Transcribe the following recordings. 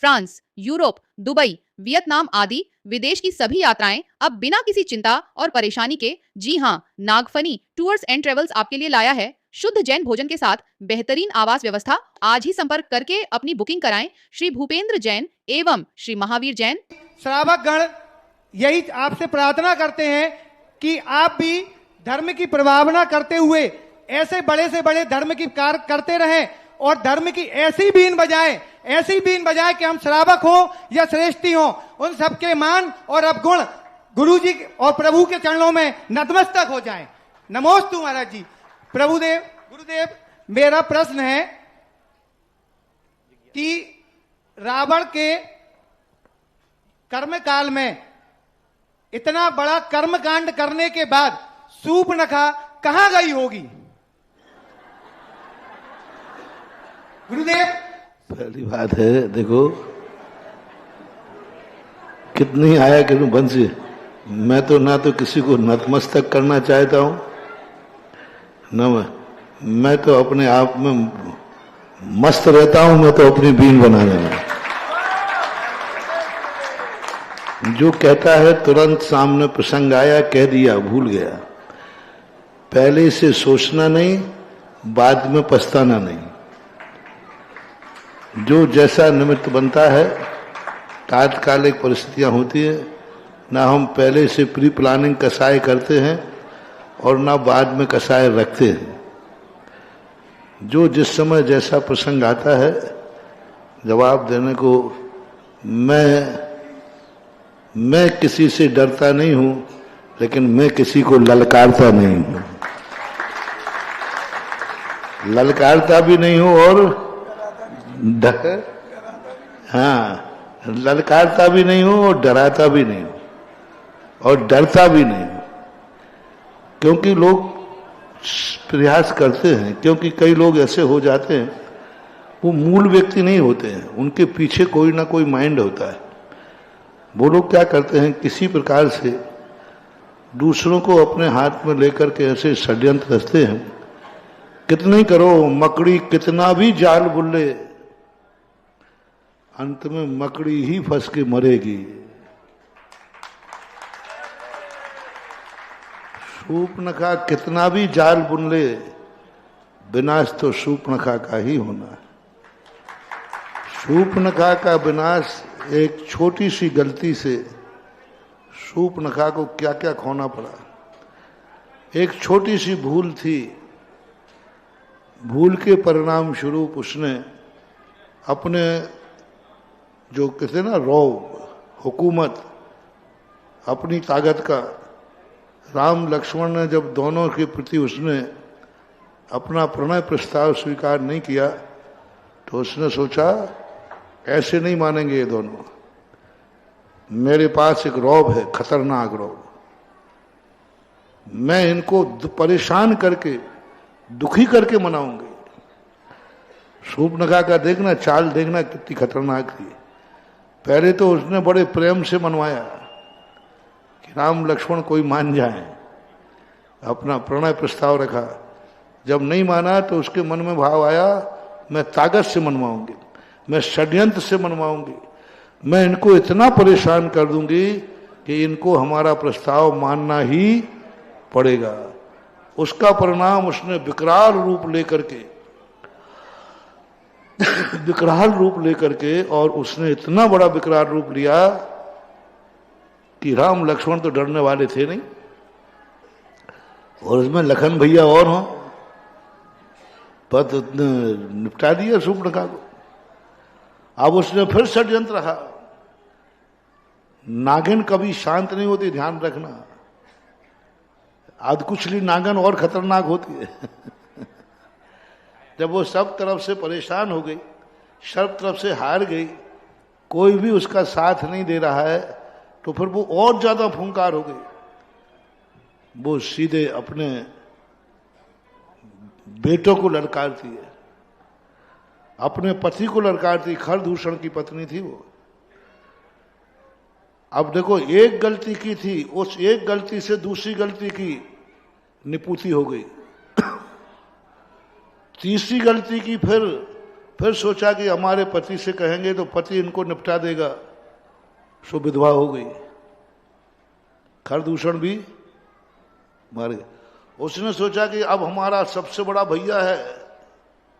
France, Europe, Dubai, Vietnam आदि विदेश की सभी यात्राएं अब बिना किसी चिंता और परेशानी के, जी हाँ, नागफनी टूर्स एंड ट्रेवल्स आपके लिए लाया है शुद्ध जैन भोजन के साथ बेहतरीन आवास व्यवस्था। आज ही संपर्क करके अपनी बुकिंग कराएं श्री भूपेंद्र जैन एवं श्री महावीर जैन। श्रावक गण यही आपसे प्रार्थना करते हैं कि आप भी धर्म की प्रभावना करते हुए ऐसे बड़े से बड़े धर्म की कार्य करते रहें और धर्म की ऐसी बीन बजाएं कि हम श्रावक हो या श्रेष्ठी हो, उन सबके मान और अवगुण गुरु जी और प्रभु के चरणों में नतमस्तक हो जाएं। नमोस्तु महाराज जी। प्रभुदेव, गुरुदेव, मेरा प्रश्न है कि रावण के कर्म काल में इतना बड़ा कर्मकांड करने के बाद शूर्पणखा कहां गई होगी? गुरुदेव, पहली बात है, देखो कितनी आया कि बंसी, मैं तो ना तो किसी को नतमस्तक करना चाहता हूं, न मैं तो अपने आप में मस्त रहता हूं। मैं तो अपनी बीन बनाने में, जो कहता है तुरंत सामने प्रसंग आया कह दिया, भूल गया। पहले से सोचना नहीं, बाद में पछताना नहीं। जो जैसा निमित्त बनता है, तात्कालिक परिस्थितियां होती है, ना हम पहले से प्री प्लानिंग कसाय करते हैं और ना बाद में कसाय रखते हैं। जो जिस समय जैसा प्रसंग आता है जवाब देने को, मैं किसी से डरता नहीं हूं, लेकिन मैं किसी को ललकारता नहीं हूं। ललकारता भी नहीं हूं और ललकारता भी नहीं हूं और डराता भी नहीं हूं और डरता भी नहीं हूं। क्योंकि लोग प्रयास करते हैं, क्योंकि कई लोग ऐसे हो जाते हैं, वो मूल व्यक्ति नहीं होते हैं, उनके पीछे कोई ना कोई माइंड होता है। वो लोग क्या करते हैं, किसी प्रकार से दूसरों को अपने हाथ में लेकर के ऐसे षड्यंत्र रचते हैं। कितनी करो मकड़ी, कितना भी जाल बुल्ले, अंत में मकड़ी ही फंस के मरेगी। शूर्पणखा कितना भी जाल बुन ले, विनाश तो शूर्पणखा का ही होना है। शूर्पणखा का विनाश एक छोटी सी गलती से शूर्पणखा को क्या क्या खोना पड़ा। एक छोटी सी भूल थी, भूल के परिणाम स्वरूप उसने अपने जो कहते ना रौब, हुकूमत, अपनी ताकत का, राम लक्ष्मण ने जब दोनों के प्रति उसने अपना प्रणय प्रस्ताव स्वीकार नहीं किया, तो उसने सोचा ऐसे नहीं मानेंगे ये दोनों, मेरे पास एक रौब है, खतरनाक रौब, मैं इनको परेशान करके दुखी करके मनाऊंगी। शूर्पणखा का देखना, चाल देखना कितनी खतरनाक थी। पहले तो उसने बड़े प्रेम से मनवाया कि राम लक्ष्मण कोई मान जाए, अपना प्रणय प्रस्ताव रखा। जब नहीं माना तो उसके मन में भाव आया, मैं ताकत से मनवाऊंगी, मैं षड्यंत्र से मनवाऊंगी, मैं इनको इतना परेशान कर दूंगी कि इनको हमारा प्रस्ताव मानना ही पड़ेगा। उसका परिणाम उसने विकराल रूप लेकर के और उसने इतना बड़ा विकराल रूप लिया कि राम लक्ष्मण तो डरने वाले थे नहीं, और उसमें लखन भैया और हों, पर निपटा दिया शूर्पणखा को। अब उसने फिर षड्यंत्र रहा। नागिन कभी शांत नहीं होती, ध्यान रखना। आधकुचली नागिन और खतरनाक होती है। जब वो सब तरफ से परेशान हो गई, सब तरफ से हार गई, कोई भी उसका साथ नहीं दे रहा है, तो फिर वो और ज्यादा फुंकार हो गई। वो सीधे अपने बेटों को ललकारती है, अपने पति को ललकारती। खरदूषण की पत्नी थी वो। अब देखो, एक गलती की थी, उस एक गलती से दूसरी गलती की निपुति हो गई। तीसरी गलती की, फिर फिर सोचा कि हमारे पति से कहेंगे तो पति इनको निपटा देगा, सो विधवा हो गई। खरदूषण भी मर गए। उसने सोचा कि अब हमारा सबसे बड़ा भैया है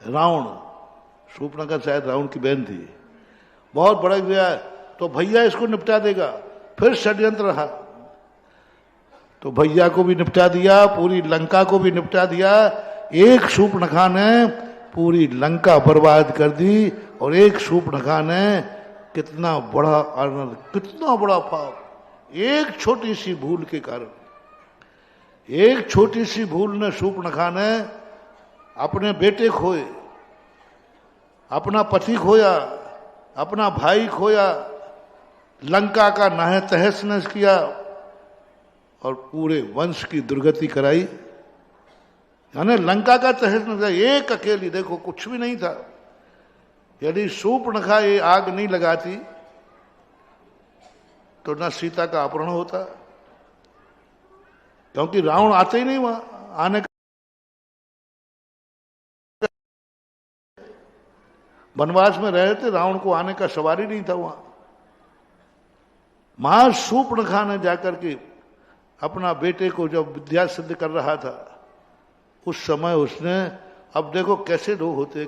रावण, शूर्पणखा शायद रावण की बहन थी, बहुत बड़ा भैया है, तो भैया इसको निपटा देगा। फिर षड्यंत्र रहा, तो भैया को भी निपटा दिया, पूरी लंका को भी निपटा दिया। एक शूर्पणखा ने पूरी लंका बर्बाद कर दी, और एक शूर्पणखा ने कितना बड़ा आनंद, कितना बड़ा पाप, एक छोटी सी भूल के कारण, एक छोटी सी भूल ने शूर्पणखा ने अपने बेटे खोए, अपना पति खोया, अपना भाई खोया, लंका का नाहे तहस नहस किया और पूरे वंश की दुर्गति कराई। यानी लंका का तहस नहस, एक अकेली, देखो कुछ भी नहीं था। यदि शूर्पणखा ये आग नहीं लगाती तो न सीता का अपहरण होता, क्योंकि रावण आते ही नहीं वहां, आने का वनवास में रहे थे, रावण को आने का सवाल ही नहीं था वहां। मां शूर्पणखा ने जाकर के अपना बेटे को जब विद्या सिद्ध कर रहा था, उस समय उसने, अब देखो कैसे लोग होते,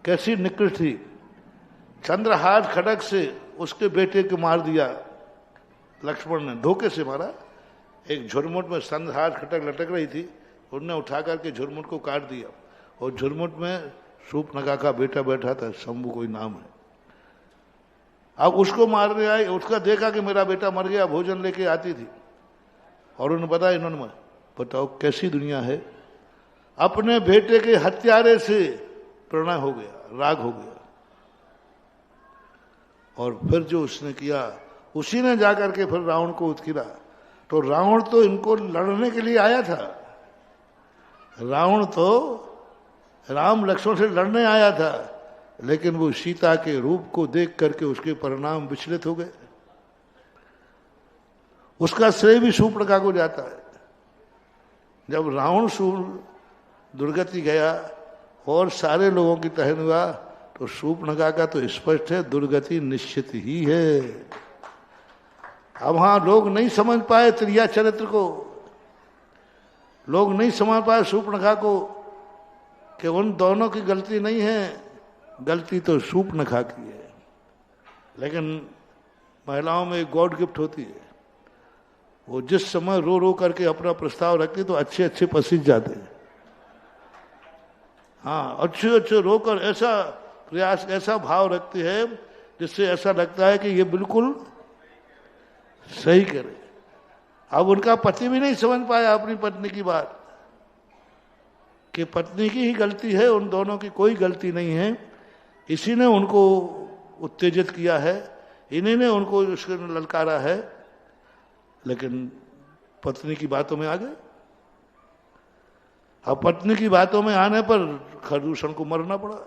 कैसी निकृष्ट थी, चंद्रहार खड्ग से उसके बेटे को मार दिया लक्ष्मण ने, धोखे से मारा। एक झुरमुट में चंद्रहार खड्ग लटक रही थी, उनने उठा करके झुरमुट को काट दिया, और झुरमुट में शूर्पणखा का बेटा बैठा था, शंभु कोई नाम है। अब उसको मारने आए, उसका देखा कि मेरा बेटा मर गया, भोजन लेके आती थी, और उन्होंने बताया, इन्होंने बताओ कैसी दुनिया है। अपने बेटे के हत्यारे से प्रणय हो गया, राग हो गया, और फिर जो उसने किया उसी ने जाकर के फिर रावण को उत्कीरा। तो रावण तो इनको लड़ने के लिए आया था, रावण तो राम लक्ष्मण से लड़ने आया था, लेकिन वो सीता के रूप को देख करके उसके परिणाम विचलित हो गए। उसका श्रेय भी शूर्पणखा को जाता है। जब रावण दुर्गति गया और सारे लोगों की दहन हुआ, तो शूर्पणखा का तो स्पष्ट है दुर्गति निश्चित ही है। अब हाँ, लोग नहीं समझ पाए त्रिया चरित्र को, लोग नहीं समझ पाए शूर्पणखा को कि उन दोनों की गलती नहीं है, गलती तो शूर्पणखा की है। लेकिन महिलाओं में एक गॉड गिफ्ट होती है, वो जिस समय रो रो करके अपना प्रस्ताव रखती तो अच्छे अच्छे पसीज जाते हैं। हाँ, अच्छे अच्छे रोकर ऐसा प्रयास, ऐसा भाव रखती है जिससे ऐसा लगता है कि ये बिल्कुल सही करे। अब उनका पति भी नहीं समझ पाया अपनी पत्नी की बात, कि पत्नी की ही गलती है, उन दोनों की कोई गलती नहीं है, इसी ने उनको उत्तेजित किया है, इन्हीं ने उनको उसके ललकारा है। लेकिन पत्नी की बातों में आ गए। अब पत्नी की बातों में आने पर खरदूषण को मरना पड़ा।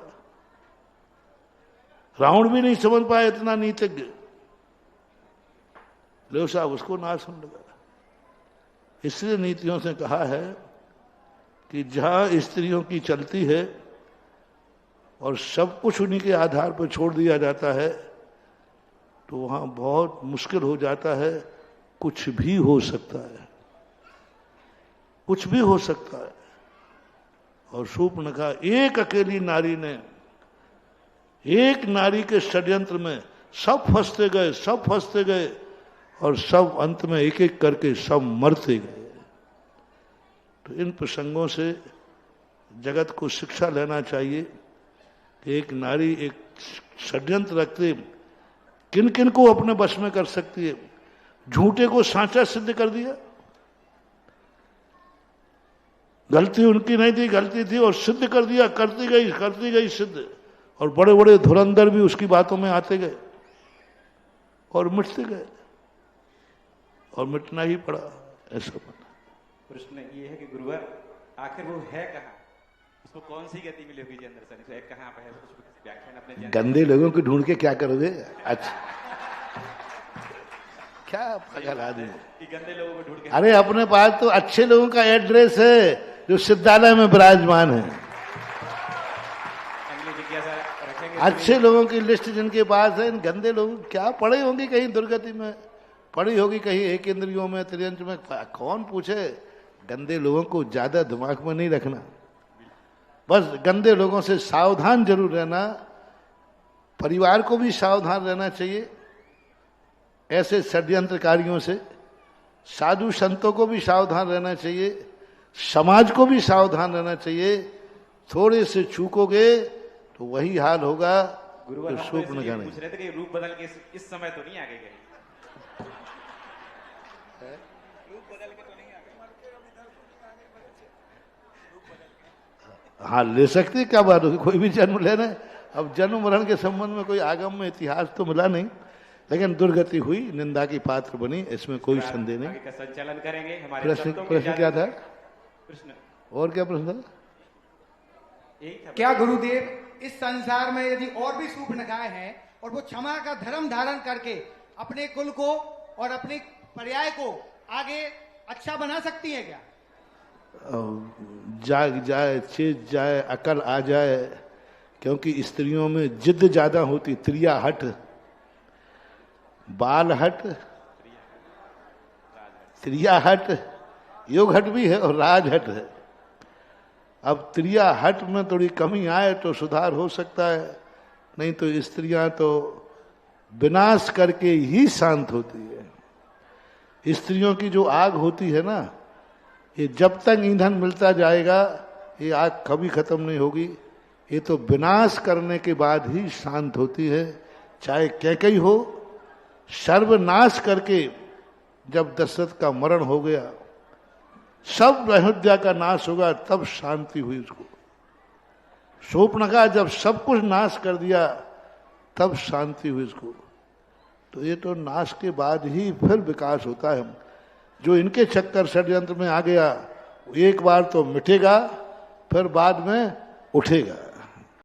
रावण भी नहीं समझ पाया, इतना नीतिज्ञ, लो साहब उसको नाश होने लगा। इसलिए नीतियों से कहा है कि जहां स्त्रियों की चलती है और सब कुछ उन्हीं के आधार पर छोड़ दिया जाता है, तो वहां बहुत मुश्किल हो जाता है, कुछ भी हो सकता है, कुछ भी हो सकता है। और शूर्पणखा एक अकेली नारी ने, एक नारी के षड्यंत्र में सब फंसते गए, सब फंसते गए, और सब अंत में एक एक करके सब मरते गए। तो इन प्रसंगों से जगत को शिक्षा लेना चाहिए कि एक नारी एक षड्यंत्र रखते किन किन को अपने वश में कर सकती है। झूठे को सांचा सिद्ध कर दिया, गलती उनकी नहीं थी, गलती थी, और सिद्ध कर दिया, करती गई सिद्ध, और बड़े बड़े धुरंधर भी उसकी बातों में आते गए और मिटते गए, और मिटना ही पड़ा। ऐसा बना। प्रश्न ये है कि गुरुवर आखिर वो है कहाँ, उसको कौन सी गति मिली होगी अंदर से, तो कहाँ पे है, कुछ व्याख्यान अपने गंदे लोगों को ढूंढ के क्या करोगे? अच्छा, क्या पागल आदमी। गंदे लोगों को ढूंढ के, अरे अपने पास तो अच्छे लोगों का एड्रेस है जो सिद्धालय में विराजमान है। अगली जिज्ञासा अच्छे लोगों की लिस्ट जिनके पास है, इन गंदे लोग क्या पढ़े होंगे कहीं दुर्गति में, पढ़ी होगी कहीं एक इंद्रियों में, त्रियंत्र में, कौन पूछे। गंदे लोगों को ज्यादा दिमाग में नहीं रखना, बस गंदे लोगों से सावधान जरूर रहना। परिवार को भी सावधान रहना चाहिए ऐसे षड्यंत्रकारियों से, साधु संतों को भी सावधान रहना चाहिए, समाज को भी सावधान रहना चाहिए। थोड़े से चूकोगे तो वही हाल होगा। गुरुवर तो हम शोक तो न इसलिए जाने। पूछ रहे थे कि रूप बदल के इस समय तो नहीं आगे गए। हाँ ले सकते, क्या बात होगी, कोई भी जन्म लेना है। अब जन्म मरण के संबंध में कोई आगम में इतिहास तो मिला नहीं, लेकिन दुर्गति हुई, निंदा की पात्र बनी, इसमें कोई संदेह नहीं। आगे का संचालन करेंगे हमारे प्रश्न संतों के प्रश्न क्या था? प्रश्न और क्या प्रश्न था? यही था। क्या गुरुदेव इस संसार में यदि और भी शूर्पणखाएं हैं और वो क्षमा का धर्म धारण करके अपने कुल को और अपने पर्याय को आगे अच्छा बना सकती है क्या? जाग जाए, चेत जाए, अकल आ जाए, क्योंकि स्त्रियों में जिद ज्यादा होती। त्रिया हट, बाल हट, त्रिया हट, योग हट भी है और राज हट है। अब त्रिया हट में थोड़ी कमी आए तो सुधार हो सकता है, नहीं तो स्त्रियां तो विनाश करके ही शांत होती है। स्त्रियों की जो आग होती है ना, ये जब तक ईंधन मिलता जाएगा ये आग कभी खत्म नहीं होगी। ये तो विनाश करने के बाद ही शांत होती है। चाहे कैकई हो, सर्वनाश करके जब दशरथ का मरण हो गया, सब अयोध्या का नाश होगा, तब शांति हुई उसको। शूर्पणखा जब सब कुछ नाश कर दिया तब शांति हुई उसको। तो ये तो नाश के बाद ही फिर विकास होता है। जो इनके चक्कर षड्यंत्र में आ गया, एक बार तो मिटेगा, फिर बाद में उठेगा।